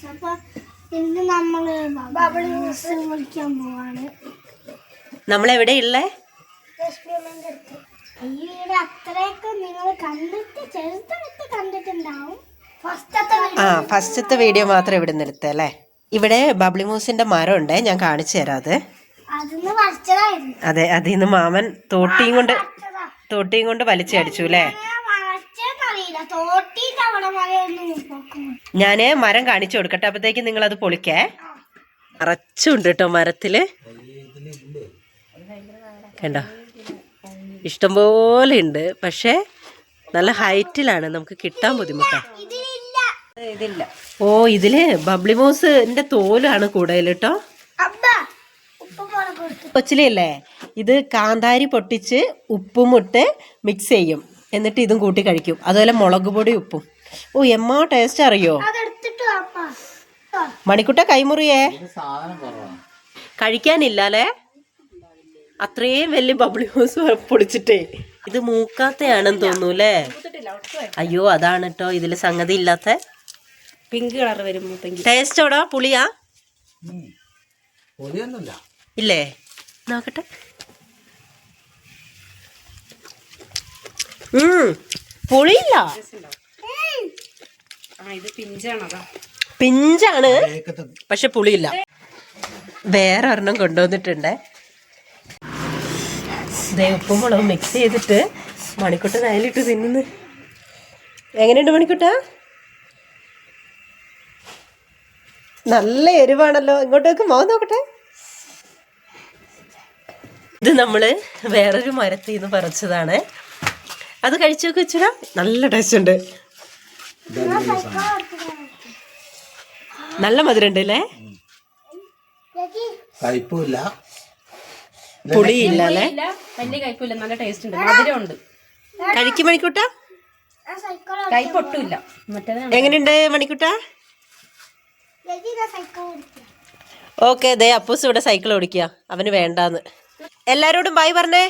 അപ്പൊ ഇന്ന് നമ്മള് ബബിൾസ് വിളിക്കാൻ പോവാണ്. നമ്മളെവിടെയുള്ളേ? ഈ വീട് അത്രയൊക്കെ നിങ്ങൾ കണ്ടിട്ട് ചെറുതായിട്ട് കണ്ടിട്ടുണ്ടാവും. ഫസ്റ്റത്തെ വീഡിയോ മാത്രം ഇവിടെ നിന്ന് എടുത്തല്ലേ. ഇവിടെ ബബ്ലി മൂസിന്റെ മരം ഉണ്ട്, ഞാൻ കാണിച്ചു തരാം. അതെ, അതിൽ നിന്ന് മാമൻ തോട്ടിയും കൊണ്ട് വലിച്ചടിച്ചു അല്ലേ. ഞാന് മരം കാണിച്ചു കൊടുക്കട്ടെ, അപ്പത്തേക്ക് നിങ്ങൾ അത് പൊളിക്കേ. നിറച്ചുണ്ട് കേട്ടോ മരത്തില്, കണ്ടോ, ഇഷ്ടംപോലെ ഉണ്ട്. പക്ഷെ നല്ല ഹൈറ്റിലാണ്, നമുക്ക് കിട്ടാൻ ബുദ്ധിമുട്ടാ. ഓ, ഇതില് ബബ്ലി മൂസിന്റെ തോലാണ് കൂടുതൽ കേട്ടോ. കൊച്ചിലല്ലേ ഇത് കാന്താരി പൊട്ടിച്ച് ഉപ്പും ഇട്ട് മിക്സ് ചെയ്യും, എന്നിട്ട് ഇതും കൂട്ടി കഴിക്കും. അതുപോലെ മുളക് പൊടി ഉപ്പും. ഓ, എമ്മ ടേസ്റ്റ് അറിയോ മണിക്കുട്ട? കൈമുറിയേ കഴിക്കാനില്ലേ, അത്രയും വലിയ ബബ്ലി മൂസ് പൊടിച്ചിട്ടേ. ഇത് മൂക്കാത്തയാണെന്ന് തോന്നുന്നു അല്ലേ. അയ്യോ, അതാണ് കേട്ടോ ഇതില് സംഗതി ഇല്ലാത്ത. പിങ്ക് കളർ വരും. ടേസ്റ്റോടാ? പുളിയാ? ഇല്ലേ, നോക്കട്ടെ. പുളിയില്ല, പിഞ്ചാണ്, പക്ഷെ പുളിയില്ല. വേറെ ഒരെണ്ണം കൊണ്ടുവന്നിട്ടുണ്ട്. ഉപ്പും മുളകും മിക്സ് ചെയ്തിട്ട് മണിക്കുട്ട അതിലിട്ട് തിന്നുന്നു. എങ്ങനെയുണ്ട് മണിക്കുട്ട? നല്ല എരിവാണല്ലോ. ഇങ്ങോട്ടേക്ക് മുഖം നോക്കട്ടെ. ഇത് നമ്മള് വേറൊരു മരത്തിൽ നിന്ന് പറിച്ചതാണ്. അത് കഴിച്ചു നോക്കി വെച്ചാ നല്ല ടേസ്റ്റ് ഉണ്ട്, നല്ല മധുരം ഉണ്ട് അല്ലേ. പുളിയില്ല അല്ലേ, വലിയ കയ്പില്ല, നല്ല ടേസ്റ്റ് ഉണ്ട്, മധുരം ഉണ്ട്. കഴിക്കും മണിക്കുട്ട? കയ്പൊട്ടുമില്ല. എങ്ങനെയുണ്ട് മണിക്കുട്ട? ഓക്കെ, ദേ അപ്പൂസ് ഇവിടെ സൈക്കിൾ ഓടിക്കുക, അവന് വേണ്ടാന്ന്. എല്ലാരോടും ബൈ പറഞ്ഞേ.